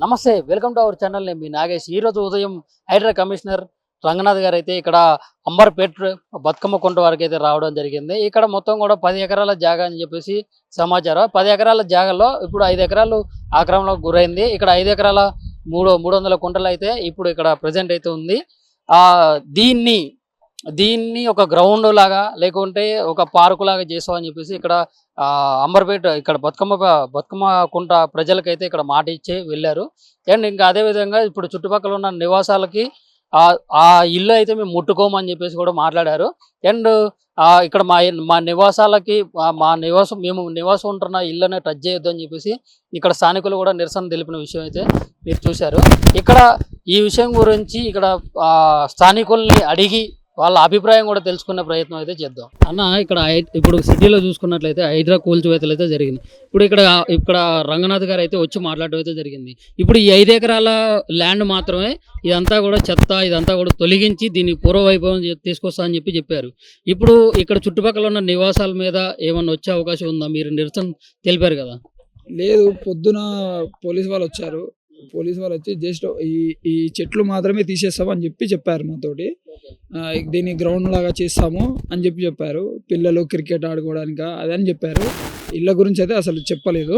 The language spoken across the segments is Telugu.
నమస్తే, వెల్కమ్ టు అవర్ ఛానల్. నేను మీ నాగేష్. ఈరోజు ఉదయం హైడ్రా కమిషనర్ రంగనాథ్ గారు అయితే ఇక్కడ అంబర్పేట్ బతుకమ్మ కుంట వరకు అయితే రావడం జరిగింది. ఇక్కడ మొత్తం కూడా 10 ఎకరాల జాగా అని చెప్పేసి సమాచారం. 10 ఎకరాల జాగాలో ఇప్పుడు 5 ఎకరాలు ఆక్రమణకు గురైంది. ఇక్కడ 5 ఎకరాల 300 కుంటలు అయితే ఇప్పుడు ఇక్కడ ప్రజెంట్ అయితే ఉంది. దీన్ని ఒక గ్రౌండ్ లాగా లేకుంటే ఒక పార్కు లాగా చేస్తామని చెప్పేసి ఇక్కడ అంబర్పేట ఇక్కడ బతుకమ్మ కుంట ప్రజలకైతే ఇక్కడ మాట ఇచ్చే వెళ్ళారు. అండ్ ఇంకా అదే విధంగా ఇప్పుడు చుట్టుపక్కల ఉన్న నివాసాలకి ఆ ఇల్లు అయితే మేము ముట్టుకోమని చెప్పేసి కూడా మాట్లాడారు. అండ్ ఇక్కడ మా నివాసాలకి మేము నివాసం ఉంటున్న ఇళ్ళనే టచ్ చేయొద్దు అని చెప్పేసి ఇక్కడ స్థానికులు కూడా నిరసన తెలిపిన విషయం అయితే మీరు చూశారు. ఇక్కడ ఈ విషయం గురించి ఇక్కడ స్థానికుల్ని అడిగి వాళ్ళ అభిప్రాయం కూడా తెలుసుకునే ప్రయత్నం అయితే చేద్దాం. ఇక్కడ ఇప్పుడు సిటీలో చూసుకున్నట్లయితే హైడ్రా కూల్చివేతలు అయితే జరిగింది. ఇక్కడ రంగనాథ్ గారు అయితే వచ్చి మాట్లాడడం అయితే జరిగింది. ఇప్పుడు ఈ 5 ఎకరాల ల్యాండ్ మాత్రమే ఇదంతా కూడా చెత్త ఇదంతా కూడా తొలగించి దీన్ని పూర్వవైభవం తీసుకొస్తా అని చెప్పారు. ఇప్పుడు ఇక్కడ చుట్టుపక్కల ఉన్న నివాసాల మీద ఏమన్నా వచ్చే అవకాశం ఉందా? మీరు నిరసన తెలిపారు కదా. లేదు, పొద్దున పోలీస్ వాళ్ళు వచ్చి జస్ట్ ఈ చెట్లు మాత్రమే తీసేస్తామని చెప్పారు మాతోటి. దీన్ని గ్రౌండ్ లాగా చేస్తాము అని చెప్పారు. పిల్లలు క్రికెట్ ఆడుకోవడానికి అదని చెప్పారు. ఇళ్ళ గురించి అయితే అసలు చెప్పలేదు.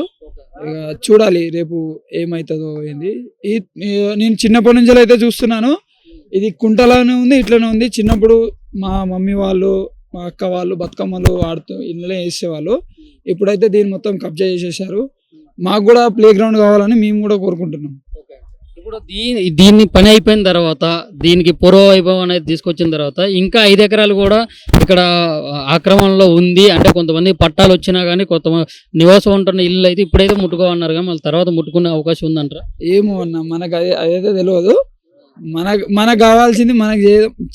ఇక చూడాలి రేపు ఏమవుతుందో ఏంది. నేను చిన్నప్పటి నుంచి అయితే చూస్తున్నాను, ఇది కుంటలానే ఉంది, ఇట్లనే ఉంది. చిన్నప్పుడు మా మమ్మీ వాళ్ళు మా అక్క వాళ్ళు బతుకమ్మలు ఆడుతూ ఇళ్ళనే వేసేవాళ్ళు. ఇప్పుడైతే దీన్ని మొత్తం కబ్జా చేసేసారు. మాకు కూడా ప్లే గ్రౌండ్ కావాలని మేము కూడా కోరుకుంటున్నాం. ఇప్పుడు దీన్ని పని అయిపోయిన తర్వాత దీనికి పూర్వవైభవం అనేది తీసుకొచ్చిన తర్వాత ఇంకా 5 ఎకరాలు కూడా ఇక్కడ ఆక్రమణలో ఉంది. అంటే కొంతమంది పట్టాలు వచ్చినా కానీ కొంతమంది నివాసం ఉంటున్న ఇల్లు అయితే ఇప్పుడైతే ముట్టుకోమన్నారు కానీ మళ్ళీ తర్వాత ముట్టుకునే అవకాశం ఉందంటారా? ఏమో అన్న, మనకు అదైతే తెలియదు. మనకు కావాల్సింది మనకు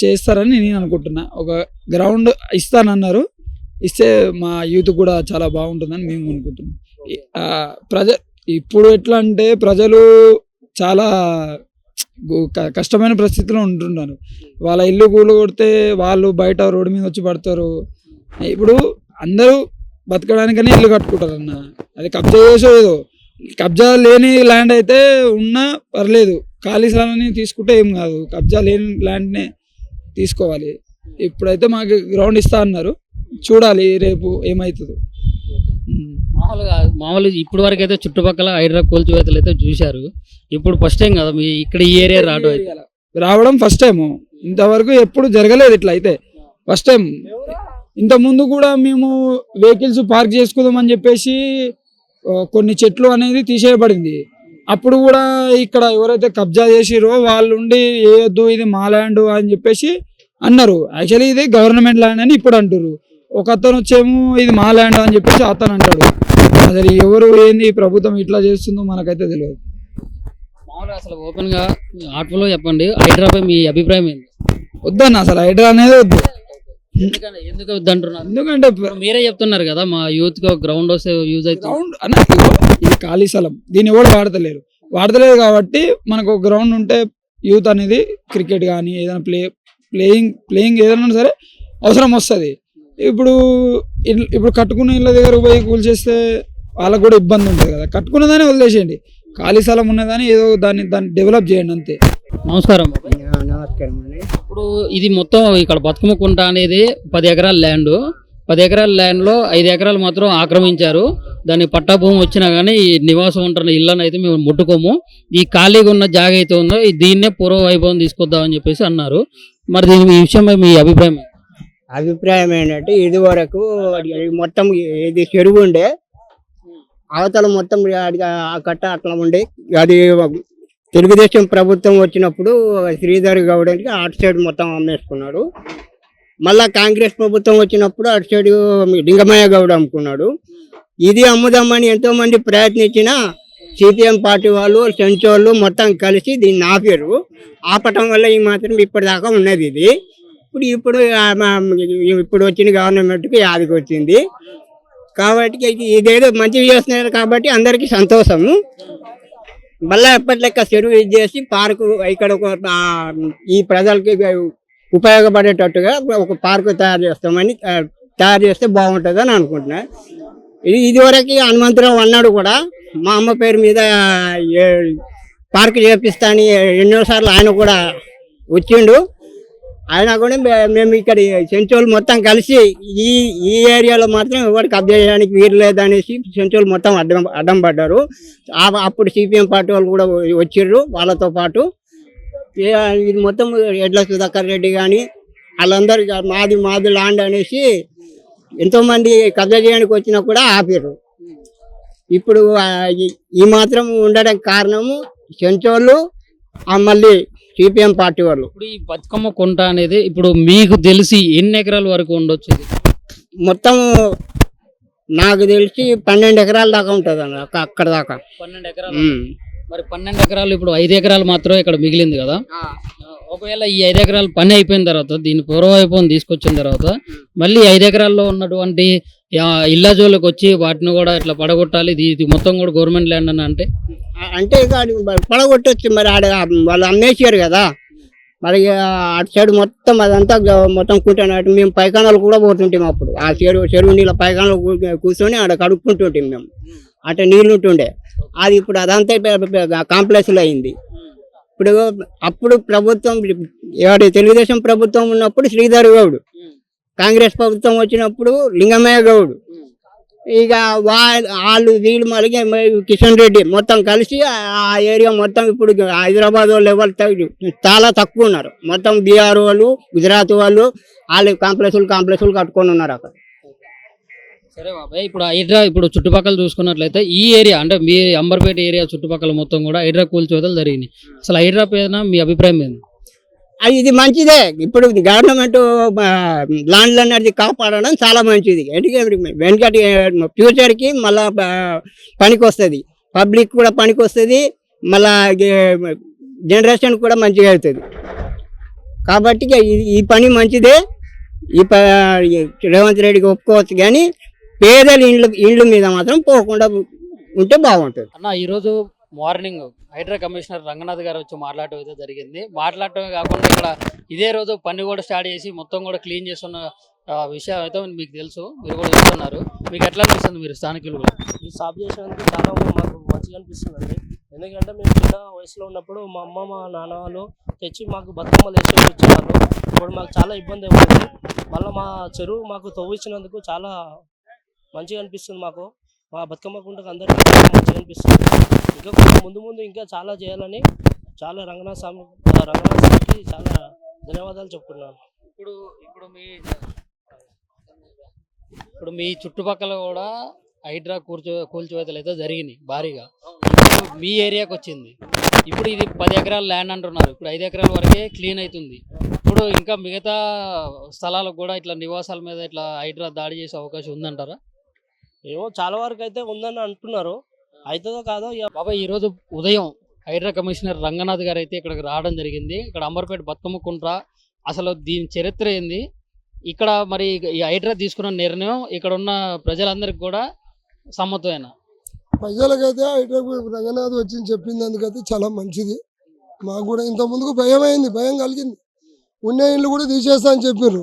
చేస్తారని నేను అనుకుంటున్నా. ఒక గ్రౌండ్ ఇస్తానన్నారు, ఇస్తే మా యూత్ కూడా చాలా బాగుంటుందని మేము అనుకుంటున్నాం. ఇప్పుడు ఎట్లా అంటే ప్రజలు చాలా కష్టమైన పరిస్థితిలో ఉంటున్నారు. వాళ్ళ ఇల్లు కూలు కొడితే వాళ్ళు బయట రోడ్డు మీద వచ్చి పడతారు. ఇప్పుడు అందరూ బతకడానికనే ఇల్లు కట్టుకుంటారు అన్న. అది కబ్జా చేసేదో కబ్జా లేని ల్యాండ్ అయితే ఉన్నా పర్లేదు, ఖాళీ స్థలాన్ని తీసుకుంటే ఏం కాదు. కబ్జా లేని ల్యాండ్నే తీసుకోవాలి. ఇప్పుడైతే మాకు గ్రౌండ్ ఇస్తా అన్నారు, చూడాలి రేపు ఏమవుతుందో. మామూలుగా ఇప్పుడు వరకు అయితే చుట్టుపక్కల హైడ్రా కూల్చివేతలు అయితే చూశారు. ఇప్పుడు ఫస్ట్ టైం కదా మీ ఇక్కడ ఈ ఏరియా రావడం ఫస్ట్ టైం. ఇంతవరకు ఎప్పుడు జరగలేదు ఇట్లా. అయితే ఫస్ట్ టైం. ఇంత ముందు కూడా మేము వెహికల్స్ పార్క్ చేసుకుందామని చెప్పేసి కొన్ని చెట్లు అనేది తీసేయబడింది. అప్పుడు కూడా ఇక్కడ ఎవరైతే కబ్జా చేసిరో వాళ్ళు ఉండి వేయొద్దు, ఇది మా ల్యాండ్ అని చెప్పేసి అన్నారు. యాక్చువల్లీ ఇది గవర్నమెంట్ ల్యాండ్ అని ఇప్పుడు అంటారు. ఒక అతను వచ్చేమో ఇది మా ల్యాండ్ అని చెప్పేసి అతను అంటాడు. అసలు ఎవరు ఏంది ప్రభుత్వం ఇట్లా చేస్తుందో మనకైతే తెలియదు. మామూలుగా అసలు ఓపెన్ గా ఆటోలో చెప్పండి, హైడ్రాపై మీ అభిప్రాయం ఏంటి? వద్దన్న, అసలు హైడ్రా అనేది వద్దు. ఎందుకు వద్దంటున్నారు? ఎందుకంటే మీరే చెప్తున్నారు కదా మా యూత్ కి గ్రౌండ్ వస్తే యూజ్ అయితే. గ్రౌండ్ అన్న ఇది ఖాళీ స్థలం, దీన్ని ఎవరు వాడతలేరు కాబట్టి మనకు ఒక గ్రౌండ్ ఉంటే యూత్ అనేది క్రికెట్ కానీ ఏదైనా ప్లేయింగ్ ఏదైనా సరే అవసరం వస్తుంది. ఇప్పుడు కట్టుకున్న ఇళ్ళ దగ్గర పోయి కూల్చేస్తే వాళ్ళకు కూడా ఇబ్బంది ఉంటుంది కదా. కట్టుకున్నదాన్ని వదిలేసేయండి, ఖాళీ స్థలం ఉన్నదాన్ని ఏదో దాన్ని డెవలప్ చేయండి అంతే. నమస్కారం. ఇప్పుడు ఇది మొత్తం ఇక్కడ బతుకమ్మ కుంట అనేది 10 ఎకరాల ల్యాండ్. 10 ఎకరాల ల్యాండ్లో 5 ఎకరాలు మాత్రం ఆక్రమించారు. దాని పట్టా భూమి వచ్చినా కానీ ఈ నివాసం ఉంటున్న ఇళ్ళని అయితే మేము ముట్టుకోము. ఈ ఖాళీగా ఉన్న జాగా అయితే ఉందో దీన్నే పూర్వ వైభవం తీసుకొద్దామని చెప్పేసి అన్నారు. మరి ఈ విషయంపై మీ అభిప్రాయం ఏంటంటే, ఇది వరకు మొత్తం ఇది చెరువు ఉండే, అవతల మొత్తం ఆ కట్ట అట్లా ఉండే. అది తెలుగుదేశం ప్రభుత్వం వచ్చినప్పుడు శ్రీధర్ గౌడ్కి అటు సైడ్ మొత్తం అమ్మేసుకున్నాడు. మళ్ళా కాంగ్రెస్ ప్రభుత్వం వచ్చినప్పుడు అటు సైడ్ లింగమయ్య గౌడ్ అమ్ముకున్నాడు. ఇది అమ్ముదామని ఎంతో మంది ప్రయత్నించినా సిపిఎం పార్టీ వాళ్ళు సెంచోళ్ళు మొత్తం కలిసి దీన్ని ఆపారు. ఆపటం వల్ల ఈ మాత్రం ఇప్పటిదాకా ఉన్నది. ఇది ఇప్పుడు వచ్చిన గవర్నమెంట్కి యాదికి వచ్చింది కాబట్టి ఇదేదో మంచిగా చేస్తున్నారు కాబట్టి అందరికీ సంతోషము. మళ్ళీ ఎప్పటిలెక్క చెరువు ఇది చేసి పార్కు ఇక్కడ ఈ ప్రజలకి ఉపయోగపడేటట్టుగా ఒక పార్కు తయారు చేస్తే బాగుంటుంది అని అనుకుంటున్నా. ఇదివరకు హనుమంతరావు అన్నాడు కూడా, మా అమ్మ పేరు మీద పార్క్ చేపిస్తా అని ఎన్నోసార్లు ఆయన కూడా వచ్చిండు. ఆయన కూడా మేము ఇక్కడ సెంచోలు మొత్తం కలిసి ఈ ఈ ఏరియాలో మాత్రం ఎవరికి కబ్జా చేయడానికి వీలు లేదనేసి సెంచోలు మొత్తం అడ్డం పడ్డారు. అప్పుడు సిపిఎం పార్టీ వాళ్ళు కూడా వచ్చిర్రు వాళ్ళతో పాటు. ఇది మొత్తం ఎడ్ల సుధాకర్ రెడ్డి కానీ వాళ్ళందరూ మాది ల్యాండ్ అనేసి ఎంతోమంది కబ్జా చేయడానికి వచ్చినా కూడా ఆపారు. ఇప్పుడు ఈ మాత్రం ఉండడానికి కారణము సెంచోళ్ళు మళ్ళీ సిపిఎం పార్టీ వాళ్ళు. ఇప్పుడు ఈ బతుకమ్మ కుంట అనేది ఇప్పుడు మీకు తెలిసి ఎన్ని ఎకరాల వరకు ఉండొచ్చు ఇది? మొత్తం నాకు తెలిసి 12 ఎకరాల దాకా ఉంటుంది అన్న అక్కడ దాకా. 12 ఎకరాలు. మరి 12 ఎకరాలు ఇప్పుడు 5 ఎకరాలు మాత్రమే ఇక్కడ మిగిలింది కదా. ఒకవేళ ఈ 5 ఎకరాలు పని అయిపోయిన తర్వాత దీని పూర్వవైపు తీసుకొచ్చిన తర్వాత మళ్ళీ 5 ఎకరాల్లో ఉన్నటువంటి ఇళ్ళజోళ్ళకి వచ్చి వాటిని కూడా ఇట్లా పడగొట్టాలి, ఇది మొత్తం కూడా గవర్నమెంట్ ల్యాండ్ అని అంటే ఇక పడగొట్టొచ్చు. మరి ఆడ వాళ్ళు అమ్మేసారు కదా, మరి అటు సైడ్ మొత్తం అదంతా మొత్తం కుంటున్నట్టు మేము పైకానాలు కూడా పోతుంటాం. అప్పుడు ఆ చెరువు నీళ్ళ పైకానాలు కూర్చొని ఆడ కడుక్కుంటుంటాం మేము. అటు నీళ్ళు ఉంటుండే, అది ఇప్పుడు అదంతా కాంప్లెక్స్లో అయింది. ఇప్పుడు అప్పుడు ప్రభుత్వం తెలుగుదేశం ప్రభుత్వం ఉన్నప్పుడు శ్రీధర్ గౌడ్, కాంగ్రెస్ ప్రభుత్వం వచ్చినప్పుడు లింగమయ్య గౌడ్, ఇక వాళ్ళు వీళ్ళు మళ్ళీ కిషన్ రెడ్డి మొత్తం కలిసి ఆ ఏరియా మొత్తం ఇప్పుడు హైదరాబాద్ వాళ్ళు ఎవరు చాలా తక్కువ ఉన్నారు. మొత్తం బీహార్ వాళ్ళు, గుజరాత్ వాళ్ళు కాంప్లెక్స్లు కట్టుకొని ఉన్నారు అక్కడ. సరే బాబాయ్, ఇప్పుడు హైడ్రా ఇప్పుడు చుట్టుపక్కల చూసుకున్నట్లయితే ఈ ఏరియా అంటే మీ అంబర్పేట ఏరియా చుట్టుపక్కల మొత్తం కూడా హైడ్రా కూల్చివేతలు జరిగినాయి. అసలు హైడ్రా పైన మీ అభిప్రాయం ఏంది? ఇది మంచిదే. ఇప్పుడు గవర్నమెంట్ ల్యాండ్లు అనేది కాపాడడం చాలా మంచిది. వెనకటి ఫ్యూచర్కి మళ్ళా పనికి వస్తుంది, పబ్లిక్ కూడా పనికి వస్తుంది, మళ్ళా జనరేషన్ కూడా మంచిగా అవుతుంది. కాబట్టి ఈ పని మంచిదే. రేవంత్ రెడ్డికి ఒప్పుకోవచ్చు, కానీ పేదల ఇండ్ల మీద మాత్రం పోకుండా ఉంటే బాగుంటుంది. అన్న ఈరోజు మార్నింగ్ హైడ్రా కమిషనర్ రంగనాథ్ గారు వచ్చి మాట్లాడటం అయితే జరిగింది. మాట్లాడటమే కాకుండా ఇక్కడ ఇదే రోజు పని కూడా స్టార్ట్ చేసి మొత్తం కూడా క్లీన్ చేస్తున్న విషయం అయితే మీకు తెలుసు, మీరు కూడా చూస్తున్నారు. మీకు ఎట్లా అనిపిస్తుంది? మీరు స్థానికులు కూడా ఈ సాఫ్ చేసేందుకు చాలా మాకు మంచిగా అనిపిస్తుంది అండి. ఎందుకంటే మేము చిన్న వయసులో ఉన్నప్పుడు మా అమ్మ మా నాన్న వాళ్ళు తెచ్చి మాకు బతుకమ్మలు వేసి ఇచ్చేవాళ్ళు. ఇప్పుడు మాకు చాలా ఇబ్బంది అవుతుంది. మళ్ళీ మా చెరువు మాకు తవ్వించినందుకు చాలా మంచిగా అనిపిస్తుంది. మాకు మా బతుకమ్మ కుంటకు అందరికీ మంచిగా అనిపిస్తుంది. ఇంకా ముందు ఇంకా చాలా చేయాలని చాలా రంగనాథ్ స్వామికి చాలా ధన్యవాదాలు చెప్తున్నాను. ఇప్పుడు మీ చుట్టుపక్కల కూడా హైడ్రా కూల్చివేతలు అయితే జరిగినాయి భారీగా. మీ ఏరియాకి వచ్చింది. ఇప్పుడు ఇది 10 ఎకరాల ల్యాండ్ అంటున్నారు, ఇప్పుడు 5 ఎకరాల వరకే క్లీన్ అవుతుంది. ఇప్పుడు ఇంకా మిగతా స్థలాలకు కూడా ఇట్లా నివాసాల మీద ఇట్లా హైడ్రా దాడి చేసే అవకాశం ఉందంటారా? ఏమో చాలా వరకు అయితే ఉందని అంటున్నారు, అవుతుందో కాదో. బాబా ఈరోజు ఉదయం హైడ్రా కమిషనర్ రంగనాథ్ గారు అయితే ఇక్కడికి రావడం జరిగింది. ఇక్కడ అంబర్పేట బతుకమ్మ కుంట అసలు దీని చరిత్ర ఏంది, ఇక్కడ మరి ఈ హైడ్రా తీసుకున్న నిర్ణయం ఇక్కడ ఉన్న ప్రజలందరికీ కూడా సమ్మతమైన ప్రజలకైతే హైడ్రా రంగనాథ్ వచ్చి చెప్పింది అందుకైతే చాలా మంచిది. మాకు కూడా ఇంత ముందుకు భయం కలిగింది. ఉన్న ఇళ్ళు కూడా తీసేస్తా అని చెప్పారు.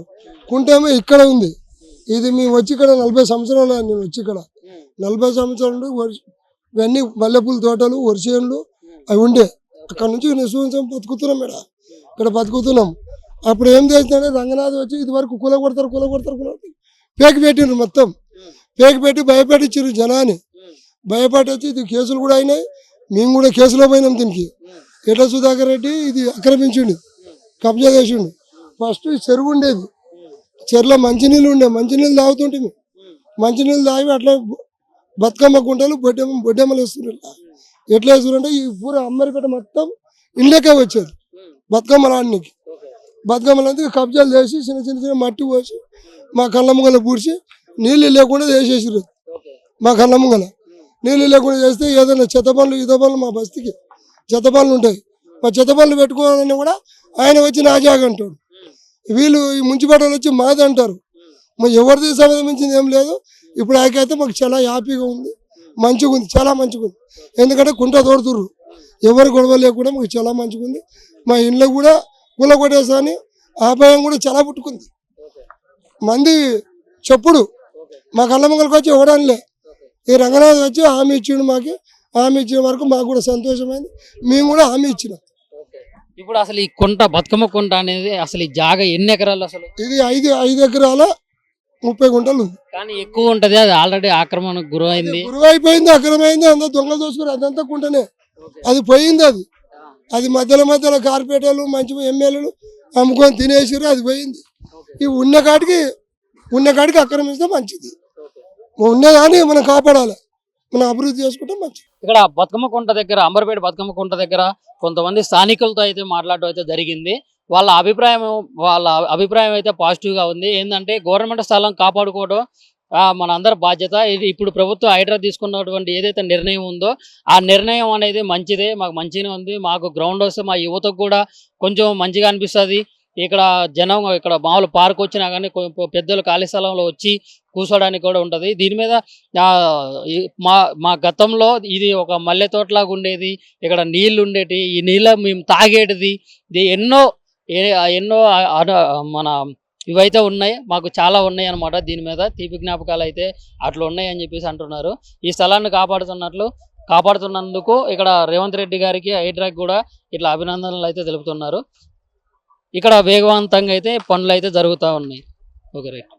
కుంటేమో ఇక్కడ ఉంది. ఇది మేము వచ్చి ఇక్కడ 40 సంవత్సరాలు. నేను వచ్చి ఇక్కడ 40 సంవత్సరాలు ఇవన్నీ మల్లెపూల తోటలు, వరిసేన్లు అవి ఉండే. అక్కడ నుంచి నిశ్వాసం బతుకుతున్నాం. ఇక్కడ బతుకుతున్నాం. అప్పుడు ఏం చేసినాడే రంగనాథ్ వచ్చి ఇది వరకు కూల కొడతారు పేకి పెట్టిండ్రు. మొత్తం పేకి పెట్టి భయపెట్టించారు జనాన్ని. భయపెట్టొచ్చి ఇది కేసులు కూడా అయినాయి. మేము కూడా కేసులో పోయినాం. దీనికి ఎడ్ల సుధాకర్ రెడ్డి ఇది ఆక్రమించిండు, కబ్జా చేసిండు. ఫస్ట్ చెరువు ఉండేది, చెరువులో మంచినీళ్ళు ఉండే, మంచినీళ్ళు తాగుతుంటే మంచినీళ్ళు తాగి అట్లా బతుకమ్మ కుంటలు బొడ్డెమ్మలు వేస్తున్నారు. ఎట్లా వేస్తున్నారంటే ఈ పూర అమ్మరిపేట మొత్తం ఇళ్ళకే వచ్చేది బతుకమ్మలు ఆడడానికి. బతుకమ్మలు అంతా కబ్జాలు చేసి చిన్న మట్టి పోసి మా కళ్ళ ముంగల పూడ్చి నీళ్ళు లేకుండా వేసేసారు. మా కళ్ళ ముంగల నీళ్ళు లేకుండా చేస్తే ఏదైనా చెత్త పనులు ఈత పనులు మా బస్తీకి చెత్త పనులు ఉంటాయి. మా చెత్త పనులు పెట్టుకోవాలని కూడా ఆయన వచ్చి నా జాగ అంటాడు. వీళ్ళు ఈ మున్సిపాలిటీలు వచ్చి మాది అంటారు. మరి ఎవరిది సంబంధించింది ఏం లేదు. ఇప్పుడు ఆకైతే మాకు చాలా హ్యాపీగా ఉంది, మంచిగా ఉంది, చాలా మంచిగా ఉంది. ఎందుకంటే కుంట తోడుతుర్రు, ఎవరు గొడవ లేకుండా మాకు చాలా మంచిగా ఉంది. మా ఇంట్లో కూడా కూల కొట్టేసాని ఆపాయం కూడా చాలా పుట్టుకుంది. మంది చెప్పుడు మా కళ్ళ మంగళకి వచ్చి ఇవ్వడానిలే. ఈ రంగనాథ్ వచ్చి హామీ ఇచ్చిండు మాకు. హామీ ఇచ్చిన వరకు మాకు కూడా సంతోషమైంది, మేము కూడా హామీ ఇచ్చినాం. ఇప్పుడు అసలు ఈ కుంట బతుకమ్మ కుంట అనేది అసలు ఈ జాగా ఎన్ని ఎకరాలు అసలు? ఇది 5 ఎకరాల 30 గుంటలు ఉంది. కానీ ఎక్కువ ఉంటది, అది ఆల్రెడీ ఆక్రమణకు గురైంది. గురువు అయిపోయింది, అక్రమైంది, అంతా దొంగలు దోసుకుని అదంతా కుంటనే అది పోయింది. అది మధ్యలో కార్పొరేటర్లు మంచి ఎమ్మెల్యేలు అమ్ముకొని తినేసారు, అది పోయింది. ఇవి ఉన్న కాడికి ఆక్రమిస్తే మంచిది. ఉన్నదాన్ని మనం కాపాడాలి, మనం అభివృద్ధి చేసుకుంటే మంచిది. ఇక్కడ బతుకమ్మ కుంట దగ్గర, అంబర్పేట బతుకమ్మ కుంట దగ్గర కొంతమంది స్థానికులతో అయితే మాట్లాడటం అయితే జరిగింది. వాళ్ళ అభిప్రాయం అయితే పాజిటివ్ గా ఉంది. ఏంటంటే గవర్నమెంట్ స్థలం కాపాడుకోవడం మన అందరి బాధ్యత. ఇది ఇప్పుడు ప్రభుత్వం హైడ్రా తీసుకున్నటువంటి ఏదైతే నిర్ణయం ఉందో ఆ నిర్ణయం అనేది మంచిదే, మాకు మంచిగానే ఉంది. మాకు గ్రౌండ్ వస్తే మా యువతకు కూడా కొంచెం మంచిగా అనిపిస్తుంది. ఇక్కడ జనం ఇక్కడ మామూలు పార్క్ వచ్చినా కానీ పెద్దలు ఖాళీ స్థలంలో వచ్చి కూర్చోడానికి కూడా ఉంటుంది. దీని మీద మా గతంలో ఇది ఒక మల్లె తోటలాగా ఉండేది, ఇక్కడ నీళ్లు ఉండేటి, ఈ నీళ్ళ మేము తాగేటిది, ఇది ఎన్నో మన ఇవైతే ఉన్నాయి, మాకు చాలా ఉన్నాయి అన్నమాట. దీని మీద తీపి జ్ఞాపకాలు అయితే అట్లా ఉన్నాయి అని చెప్పేసి అంటున్నారు. ఈ స్థలాన్ని కాపాడుతున్నందుకు ఇక్కడ రేవంత్ రెడ్డి గారికి, హైడ్రాకి కూడా ఇట్లా అభినందనలు అయితే తెలుపుతున్నారు. ఇక్కడ వేగవంతంగా అయితే పనులు అయితే జరుగుతూ ఉన్నాయి. Okay right.